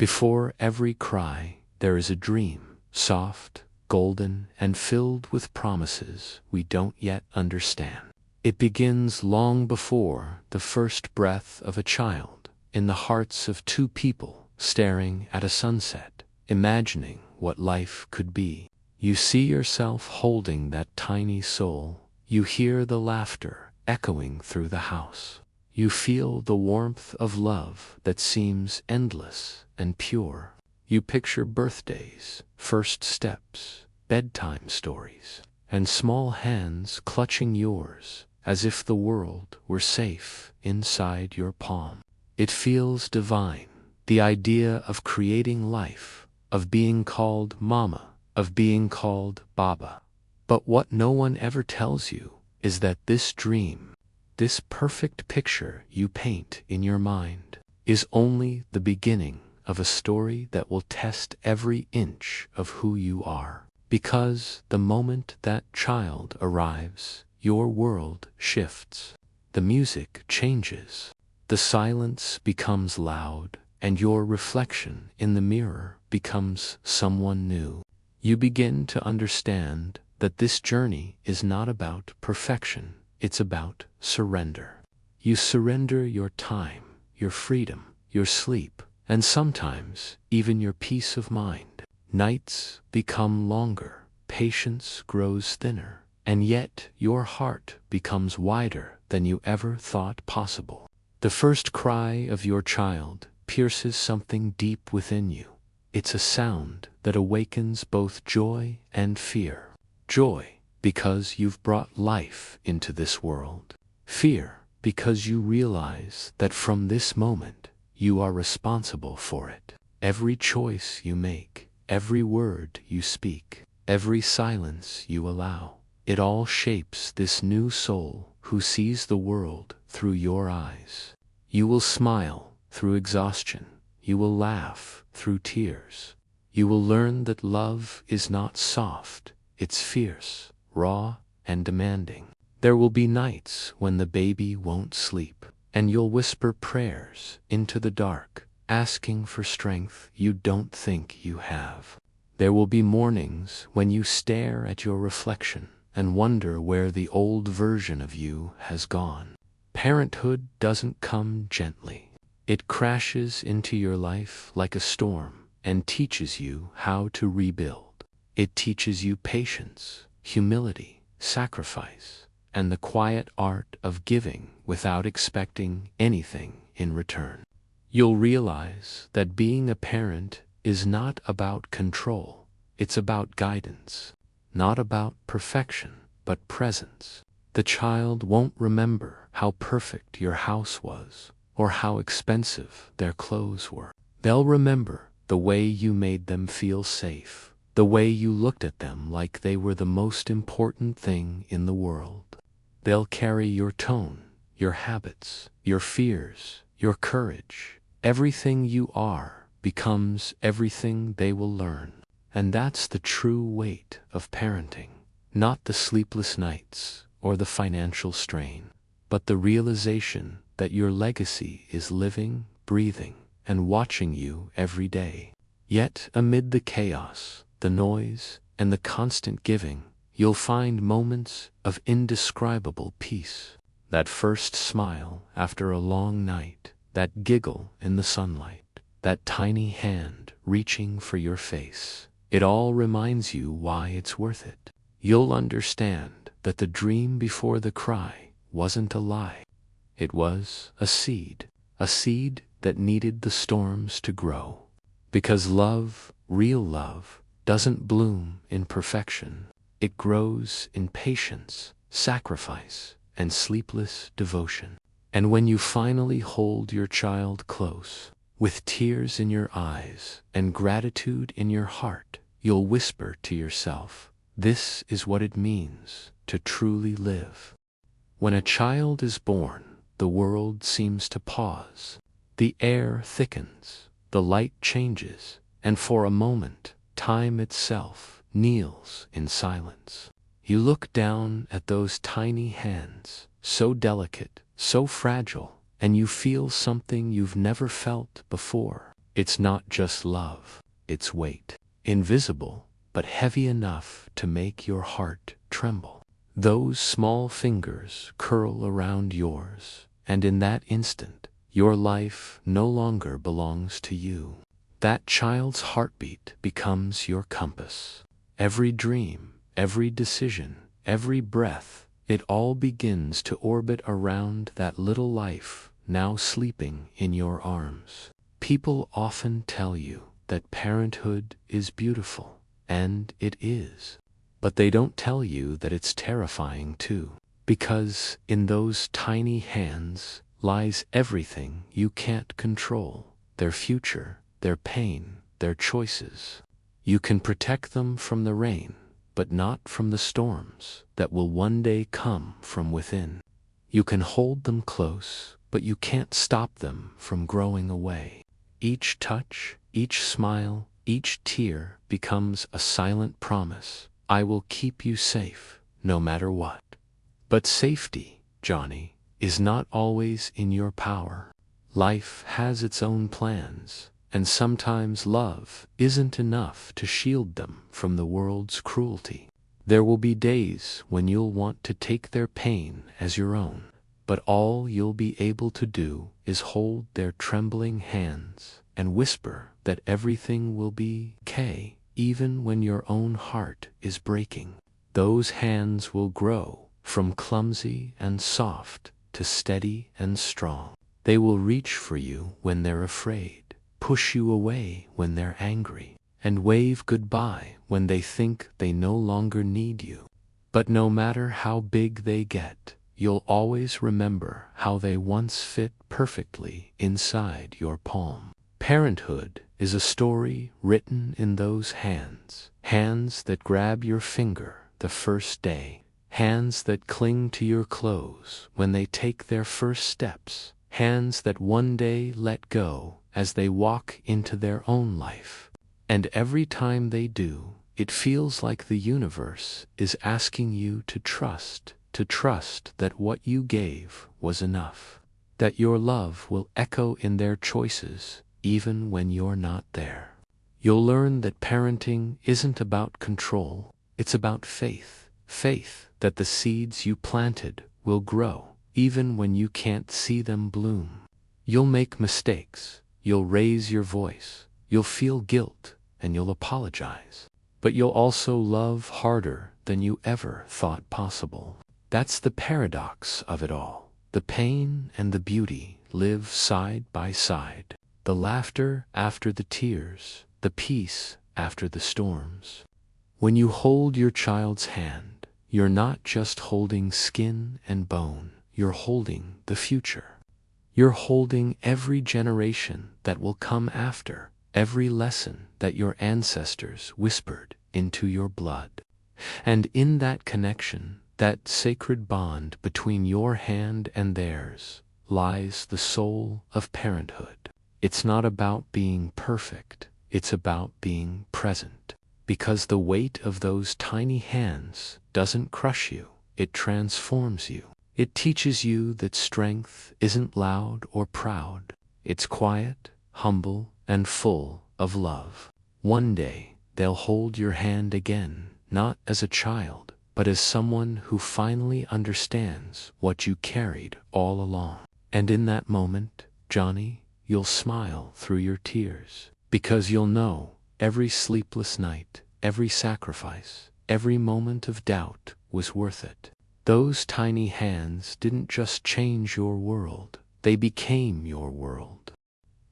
Before every cry, there is a dream, soft, golden, and filled with promises we don't yet understand. It begins long before the first breath of a child, in the hearts of two people staring at a sunset, imagining what life could be. You see yourself holding that tiny soul. You hear the laughter echoing through the house. You feel the warmth of love that seems endless and pure. You picture birthdays, first steps, bedtime stories, and small hands clutching yours as if the world were safe inside your palm. It feels divine, the idea of creating life, of being called mama, of being called baba. But what no one ever tells you is that this dream, this perfect picture you paint in your mind, is only the beginning of a story that will test every inch of who you are. Because the moment that child arrives, your world shifts. The music changes. The silence becomes loud, and your reflection in the mirror becomes someone new. You begin to understand that this journey is not about perfection, it's about surrender. You surrender your time, your freedom, your sleep, and sometimes even your peace of mind. Nights become longer, patience grows thinner, and yet your heart becomes wider than you ever thought possible. The first cry of your child pierces something deep within you. It's a sound that awakens both joy and fear. Joy, because you've brought life into this world. Fear, because you realize that from this moment, you are responsible for it. Every choice you make, every word you speak, every silence you allow, it all shapes this new soul who sees the world through your eyes. You will smile through exhaustion. You will laugh through tears. You will learn that love is not soft, it's fierce, raw, and demanding. There will be nights when the baby won't sleep, and you'll whisper prayers into the dark, asking for strength you don't think you have. There will be mornings when you stare at your reflection and wonder where the old version of you has gone. Parenthood doesn't come gently. It crashes into your life like a storm and teaches you how to rebuild. It teaches you patience, humility, sacrifice, and the quiet art of giving without expecting anything in return. You'll realize that being a parent is not about control, it's about guidance, not about perfection, but presence. The child won't remember how perfect your house was, or how expensive their clothes were. They'll remember the way you made them feel safe, the way you looked at them like they were the most important thing in the world. They'll carry your tone, your habits, your fears, your courage. Everything you are becomes everything they will learn. And that's the true weight of parenting, not the sleepless nights or the financial strain, but the realization that your legacy is living, breathing, and watching you every day. Yet amid the chaos, the noise, and the constant giving, you'll find moments of indescribable peace. That first smile after a long night, that giggle in the sunlight, that tiny hand reaching for your face. It all reminds you why it's worth it. You'll understand that the dream before the cry wasn't a lie. It was a seed that needed the storms to grow. Because love, real love, doesn't bloom in perfection. It grows in patience, sacrifice, and sleepless devotion. And when you finally hold your child close, with tears in your eyes and gratitude in your heart, you'll whisper to yourself, "This is what it means to truly live." When a child is born, the world seems to pause. The air thickens, the light changes, and for a moment, time itself kneels in silence. You look down at those tiny hands, so delicate, so fragile, and you feel something you've never felt before. It's not just love, it's weight. Invisible, but heavy enough to make your heart tremble. Those small fingers curl around yours, and in that instant, your life no longer belongs to you. That child's heartbeat becomes your compass. Every dream, every decision, every breath, it all begins to orbit around that little life now sleeping in your arms. People often tell you that parenthood is beautiful, and it is. But they don't tell you that it's terrifying too. Because in those tiny hands lies everything you can't control. Their future, their pain, their choices. You can protect them from the rain, but not from the storms that will one day come from within. You can hold them close, but you can't stop them from growing away. Each touch, each smile, each tear becomes a silent promise. I will keep you safe, no matter what. But safety, Johnny, is not always in your power. Life has its own plans, and sometimes love isn't enough to shield them from the world's cruelty. There will be days when you'll want to take their pain as your own, but all you'll be able to do is hold their trembling hands and whisper that everything will be okay, even when your own heart is breaking. Those hands will grow from clumsy and soft to steady and strong. They will reach for you when they're afraid, push you away when they're angry, and wave goodbye when they think they no longer need you. But no matter how big they get, you'll always remember how they once fit perfectly inside your palm. Parenthood is a story written in those hands. Hands that grab your finger the first day. Hands that cling to your clothes when they take their first steps. Hands that one day let go as they walk into their own life. And every time they do, it feels like the universe is asking you to trust that what you gave was enough. That your love will echo in their choices even when you're not there. You'll learn that parenting isn't about control, it's about faith. Faith that the seeds you planted will grow, even when you can't see them bloom. You'll make mistakes, you'll raise your voice, you'll feel guilt, and you'll apologize. But you'll also love harder than you ever thought possible. That's the paradox of it all. The pain and the beauty live side by side. The laughter after the tears, the peace after the storms. When you hold your child's hand, you're not just holding skin and bone, you're holding the future. You're holding every generation that will come after, every lesson that your ancestors whispered into your blood. And in that connection, that sacred bond between your hand and theirs, lies the soul of parenthood. It's not about being perfect, it's about being present. Because the weight of those tiny hands doesn't crush you, it transforms you. It teaches you that strength isn't loud or proud. It's quiet, humble, and full of love. One day, they'll hold your hand again, not as a child, but as someone who finally understands what you carried all along. And in that moment, Johnny, you'll smile through your tears, because you'll know every sleepless night, every sacrifice, every moment of doubt was worth it. Those tiny hands didn't just change your world, they became your world.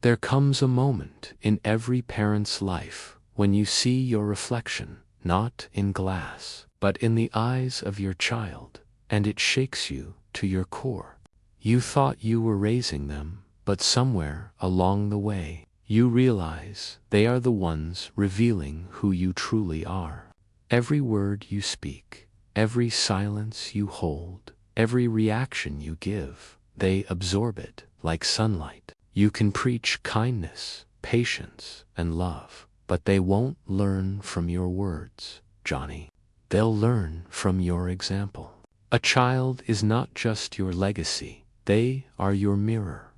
There comes a moment in every parent's life when you see your reflection, not in glass, but in the eyes of your child, and it shakes you to your core. You thought you were raising them, but somewhere along the way, you realize they are the ones revealing who you truly are. Every word you speak, every silence you hold, every reaction you give, they absorb it like sunlight. You can preach kindness, patience, and love, but they won't learn from your words, Johnny. They'll learn from your example. A child is not just your legacy, they are your mirror.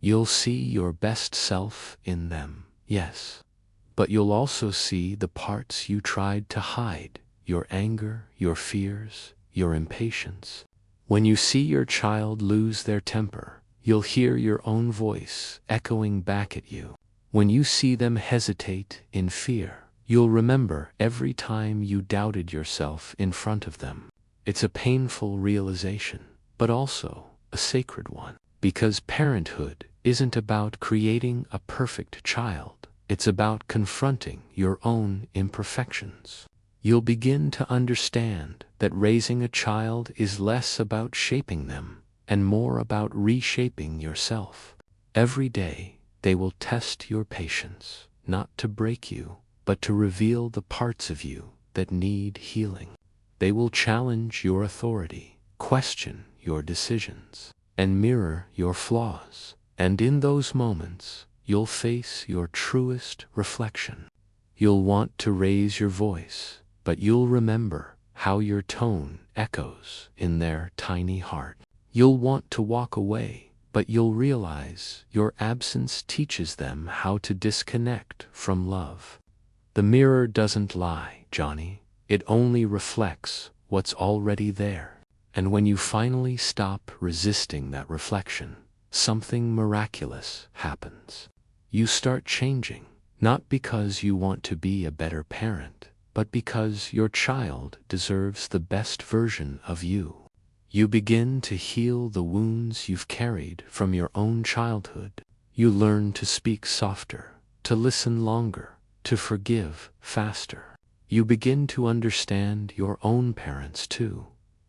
You'll see your best self in them, Yes. But you'll also see the parts you tried to hide, your anger, your fears, your impatience. When you see your child lose their temper, you'll hear your own voice echoing back at you. When you see them hesitate in fear, you'll remember every time you doubted yourself in front of them. It's a painful realization, but also a sacred one. Because parenthood isn't about creating a perfect child. It's about confronting your own imperfections. You'll begin to understand that raising a child is less about shaping them and more about reshaping yourself. Every day, they will test your patience, not to break you, but to reveal the parts of you that need healing. They will challenge your authority, question your decisions, and mirror your flaws. And in those moments, you'll face your truest reflection. You'll want to raise your voice, but you'll remember how your tone echoes in their tiny heart. You'll want to walk away, but you'll realize your absence teaches them how to disconnect from love. The mirror doesn't lie, Johnny. It only reflects what's already there. And when you finally stop resisting that reflection, something miraculous happens. You start changing, not because you want to be a better parent, but because your child deserves the best version of you. You begin to heal the wounds you've carried from your own childhood. You learn to speak softer, to listen longer, to forgive faster. You begin to understand your own parents too,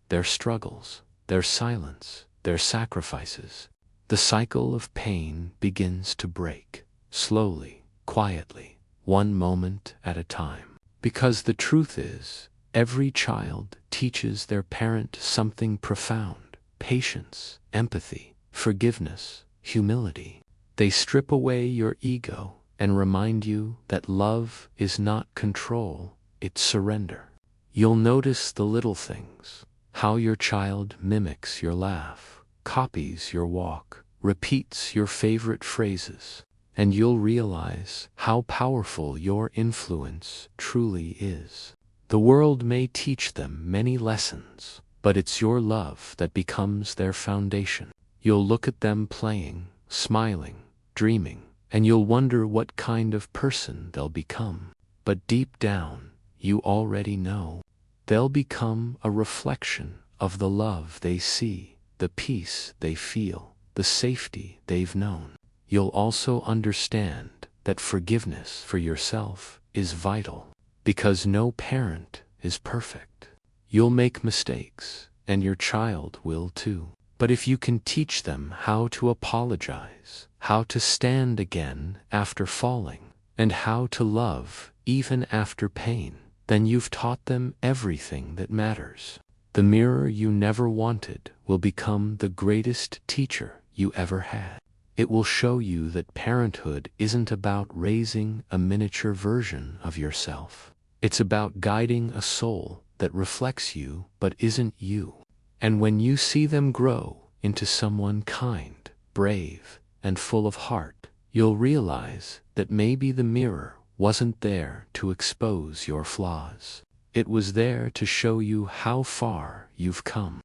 their struggles, their silence, their sacrifices. The cycle of pain begins to break, slowly, quietly, one moment at a time. Because the truth is, every child teaches their parent something profound: patience, empathy, forgiveness, humility. They strip away your ego and remind you that love is not control, it's surrender. You'll notice the little things, how your child mimics your laugh, copies your walk, repeats your favorite phrases, and you'll realize how powerful your influence truly is. The world may teach them many lessons, but it's your love that becomes their foundation. You'll look at them playing, smiling, dreaming, and you'll wonder what kind of person they'll become. But deep down, you already know. They'll become a reflection of the love they see, the peace they feel, the safety they've known. You'll also understand that forgiveness for yourself is vital, because no parent is perfect. You'll make mistakes, and your child will too. But if you can teach them how to apologize, how to stand again after falling, and how to love even after pain, then you've taught them everything that matters. The mirror you never wanted will become the greatest teacher you ever had. It will show you that parenthood isn't about raising a miniature version of yourself. It's about guiding a soul that reflects you but isn't you. And when you see them grow into someone kind, brave, and full of heart, you'll realize that maybe the mirror wasn't there to expose your flaws. It was there to show you how far you've come.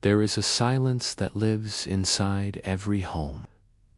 There is a silence that lives inside every home,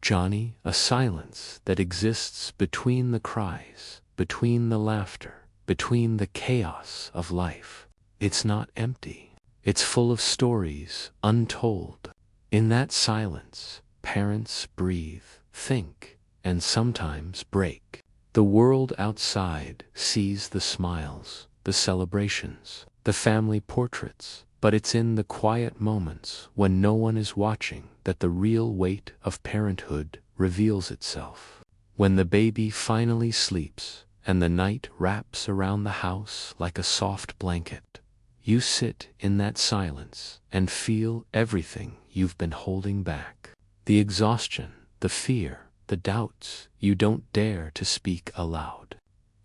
Johnny, a silence that exists between the cries, between the laughter, between the chaos of life. It's not empty. It's full of stories untold. In that silence, parents breathe, think, and sometimes break. The world outside sees the smiles, the celebrations, the family portraits, but it's in the quiet moments when no one is watching that the real weight of parenthood reveals itself. When the baby finally sleeps and the night wraps around the house like a soft blanket, you sit in that silence and feel everything you've been holding back. The exhaustion, the fear, the doubts you don't dare to speak aloud.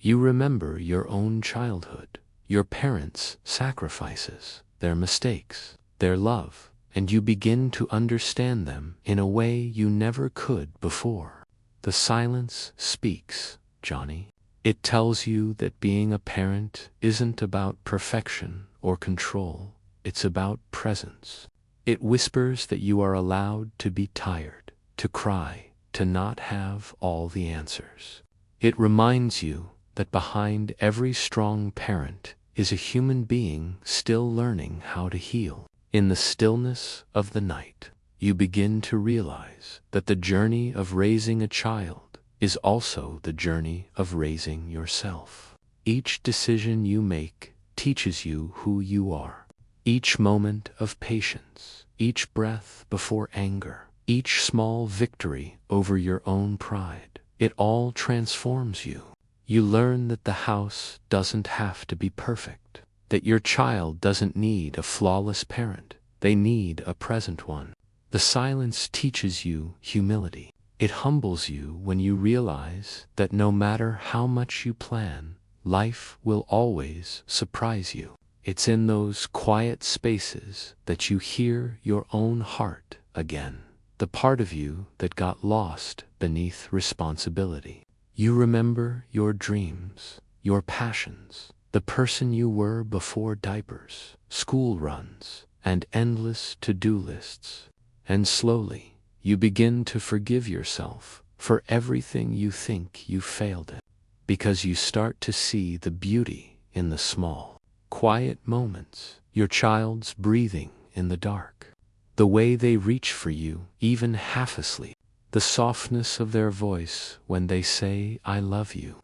You remember your own childhood, your parents' sacrifices, their mistakes, their love, and you begin to understand them in a way you never could before. The silence speaks, Johnny. It tells you that being a parent isn't about perfection or control, it's about presence. It whispers that you are allowed to be tired, to cry, to not have all the answers. It reminds you that behind every strong parent is a human being still learning how to heal. In the stillness of the night, you begin to realize that the journey of raising a child is also the journey of raising yourself. Each decision you make teaches you who you are. Each moment of patience, each breath before anger, each small victory over your own pride, it all transforms you. You learn that the house doesn't have to be perfect, that your child doesn't need a flawless parent, they need a present one. The silence teaches you humility. It humbles you when you realize that no matter how much you plan, life will always surprise you. It's in those quiet spaces that you hear your own heart again, the part of you that got lost beneath responsibility. You remember your dreams, your passions, the person you were before diapers, school runs, and endless to-do lists. And slowly, you begin to forgive yourself for everything you think you failed at, because you start to see the beauty in the small, quiet moments, your child's breathing in the dark, the way they reach for you even half asleep, the softness of their voice when they say, "I love you."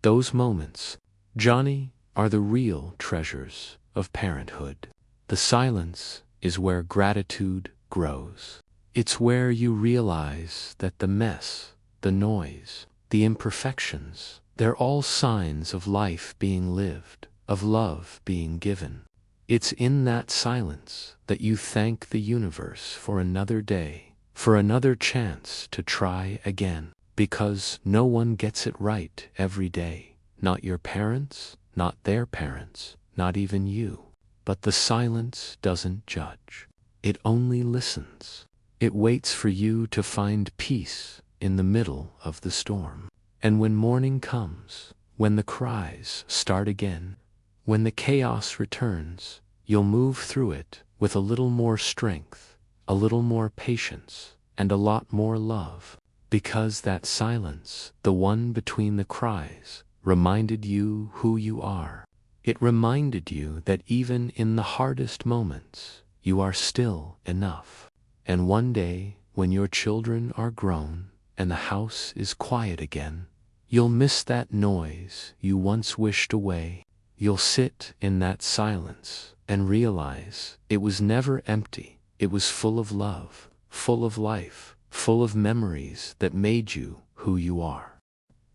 Those moments, Johnny, are the real treasures of parenthood. The silence is where gratitude grows. It's where you realize that the mess, the noise, the imperfections, they're all signs of life being lived, of love being given. It's in that silence that you thank the universe for another day, for another chance to try again, because no one gets it right every day. Not your parents, not their parents, not even you. But the silence doesn't judge. It only listens. It waits for you to find peace in the middle of the storm. And when morning comes, when the cries start again, when the chaos returns, you'll move through it with a little more strength, a little more patience, and a lot more love. Because that silence, the one between the cries, reminded you who you are. It reminded you that even in the hardest moments, you are still enough. And one day, when your children are grown and the house is quiet again, you'll miss that noise you once wished away. You'll sit in that silence and realize it was never empty. It was full of love, full of life, full of memories that made you who you are.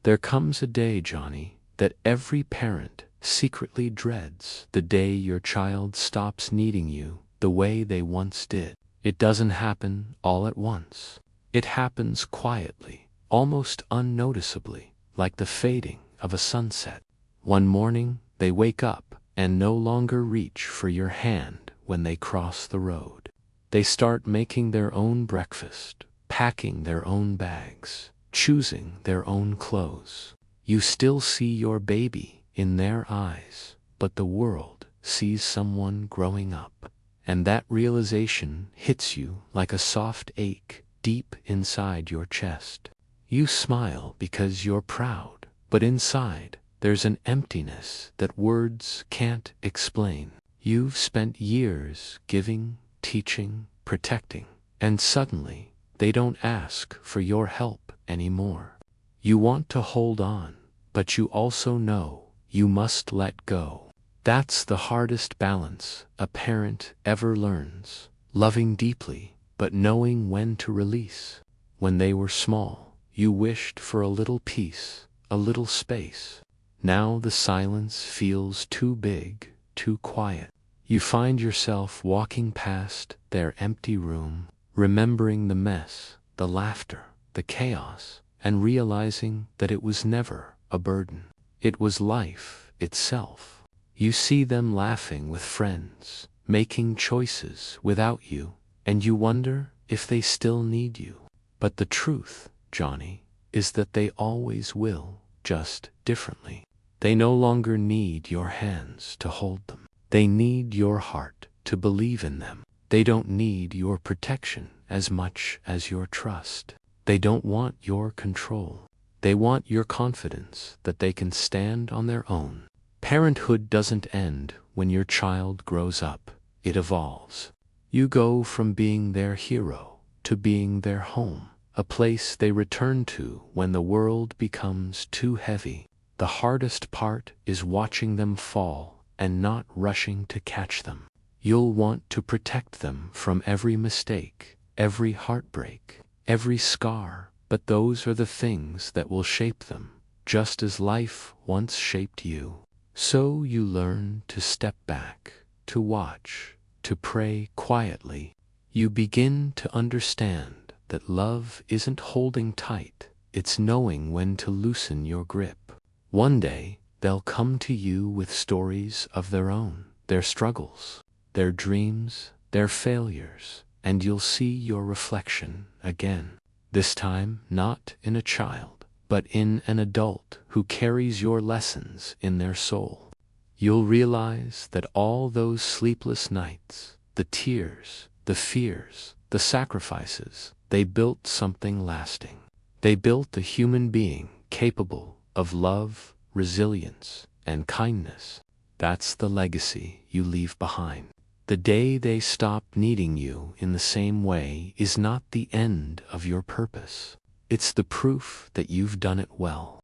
There comes a day, Johnny, that every parent secretly dreads, the day your child stops needing you the way they once did. It doesn't happen all at once. It happens quietly, almost unnoticeably, like the fading of a sunset. One morning, they wake up and no longer reach for your hand when they cross the road. They start making their own breakfast, packing their own bags, choosing their own clothes. You still see your baby in their eyes, but the world sees someone growing up. And that realization hits you like a soft ache deep inside your chest. You smile because you're proud, but inside, there's an emptiness that words can't explain. You've spent years giving, teaching, protecting, and suddenly, they don't ask for your help anymore. You want to hold on, but you also know you must let go. That's the hardest balance a parent ever learns, loving deeply, but knowing when to release. When they were small, you wished for a little peace, a little space. Now the silence feels too big, too quiet. You find yourself walking past their empty room, remembering the mess, the laughter, the chaos, and realizing that it was never a burden. It was life itself. You see them laughing with friends, making choices without you, and you wonder if they still need you. But the truth, Johnny, is that they always will. just differently. They no longer need your hands to hold them. They need your heart to believe in them. They don't need your protection as much as your trust. They don't want your control. They want your confidence that they can stand on their own. Parenthood doesn't end when your child grows up. It evolves. You go from being their hero to being their home, a place they return to when the world becomes too heavy. The hardest part is watching them fall and not rushing to catch them. You'll want to protect them from every mistake, every heartbreak, every scar, but those are the things that will shape them, just as life once shaped you. So you learn to step back, to watch, to pray quietly. You begin to understand that love isn't holding tight, it's knowing when to loosen your grip. One day, they'll come to you with stories of their own, their struggles, their dreams, their failures, and you'll see your reflection again. This time, not in a child, but in an adult who carries your lessons in their soul. You'll realize that all those sleepless nights, the tears, the fears, the sacrifices, they built something lasting. They built a human being capable of love, resilience, and kindness. That's the legacy you leave behind. The day they stop needing you in the same way is not the end of your purpose. It's the proof that you've done it well.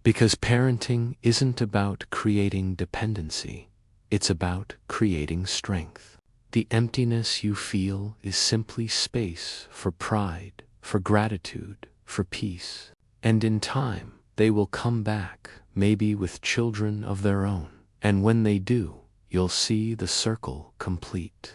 Because parenting isn't about creating dependency, it's about creating strength. The emptiness you feel is simply space for pride, for gratitude, for peace. And in time, they will come back, maybe with children of their own. And when they do, you'll see the circle complete.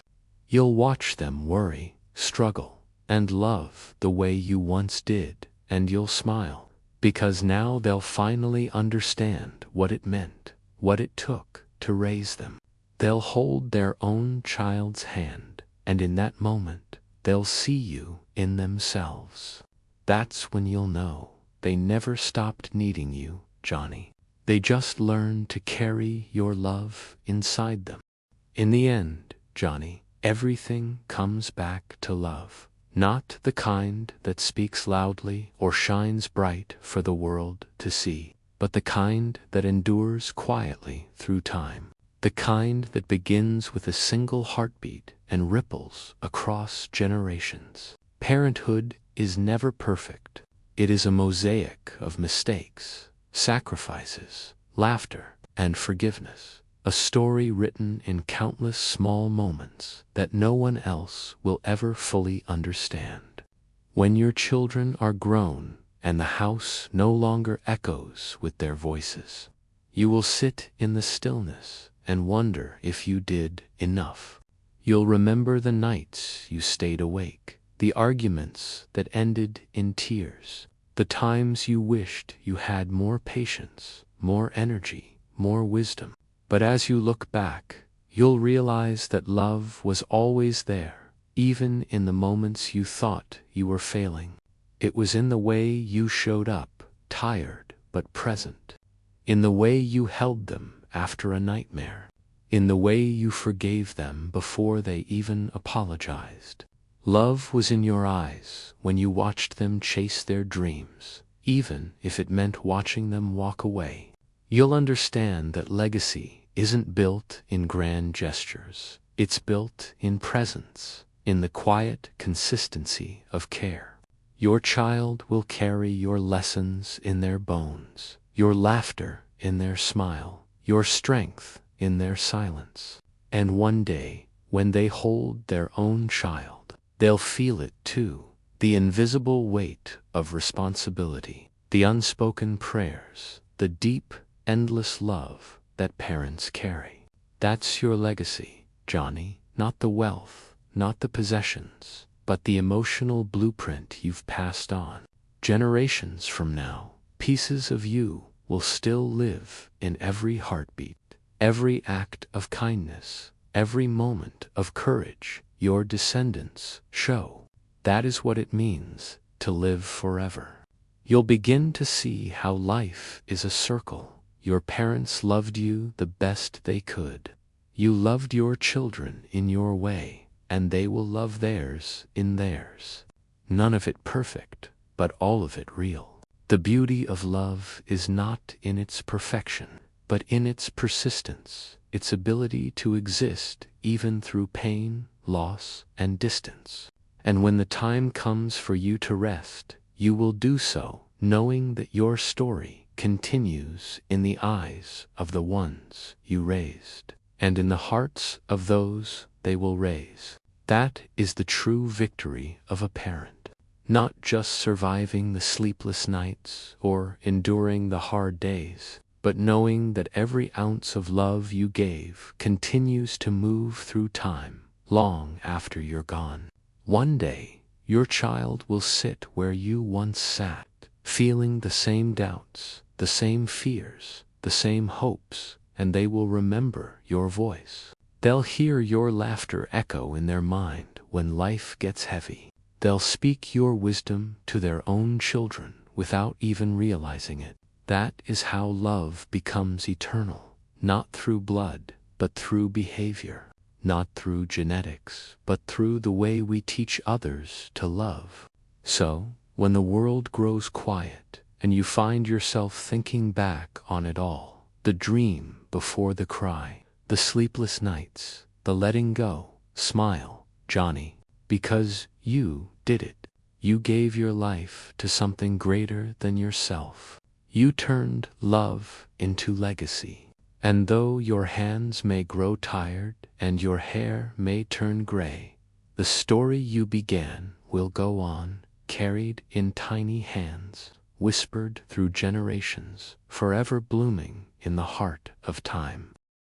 You'll watch them worry, struggle, and love the way you once did, and you'll smile, because now they'll finally understand what it meant, what it took to raise them. They'll hold their own child's hand, and in that moment, they'll see you in themselves. That's when you'll know they never stopped needing you, Johnny. They just learned to carry your love inside them. In the end, Johnny, everything comes back to love. Not the kind that speaks loudly or shines bright for the world to see, but the kind that endures quietly through time. The kind that begins with a single heartbeat and ripples across generations. Parenthood is never perfect. It is a mosaic of mistakes, sacrifices, laughter, and forgiveness. A story written in countless small moments that no one else will ever fully understand. When your children are grown and the house no longer echoes with their voices, you will sit in the stillness and wonder if you did enough. You'll remember the nights you stayed awake, the arguments that ended in tears, the times you wished you had more patience, more energy, more wisdom. But as you look back, you'll realize that love was always there, even in the moments you thought you were failing. It was in the way you showed up, tired but present. In the way you held them after a nightmare. In the way you forgave them before they even apologized. Love was in your eyes when you watched them chase their dreams, even if it meant watching them walk away. You'll understand that legacy isn't built in grand gestures. It's built in presence, in the quiet consistency of care. Your child will carry your lessons in their bones, your laughter in their smile, your strength in their silence. And one day, when they hold their own child, they'll feel it too, the invisible weight of responsibility, the unspoken prayers, the deep, endless love that parents carry. That's your legacy, Johnny, not the wealth, not the possessions, but the emotional blueprint you've passed on. Generations from now, pieces of you will still live in every heartbeat, every act of kindness, every moment of courage your descendants show. That is what it means to live forever. You'll begin to see how life is a circle. Your parents loved you the best they could. You loved your children in your way, and they will love theirs in theirs. None of it perfect, but all of it real. The beauty of love is not in its perfection, but in its persistence, its ability to exist even through pain, loss, and distance. And when the time comes for you to rest, you will do so, knowing that your story continues in the eyes of the ones you raised, and in the hearts of those they will raise. That is the true victory of a parent. Not just surviving the sleepless nights or enduring the hard days, but knowing that every ounce of love you gave continues to move through time, long after you're gone. One day, your child will sit where you once sat, feeling the same doubts, the same fears, the same hopes, and they will remember your voice. They'll hear your laughter echo in their mind when life gets heavy. They'll speak your wisdom to their own children without even realizing it. That is how love becomes eternal, not through blood, but through behavior. Not through genetics, but through the way we teach others to love. So, when the world grows quiet and you find yourself thinking back on it all, the dream before the cry, the sleepless nights, the letting go, smile, Johnny, because you did it. You gave your life to something greater than yourself. You turned love into legacy. And though your hands may grow tired and your hair may turn gray, the story you began will go on, carried in tiny hands, whispered through generations, forever blooming in the heart of time.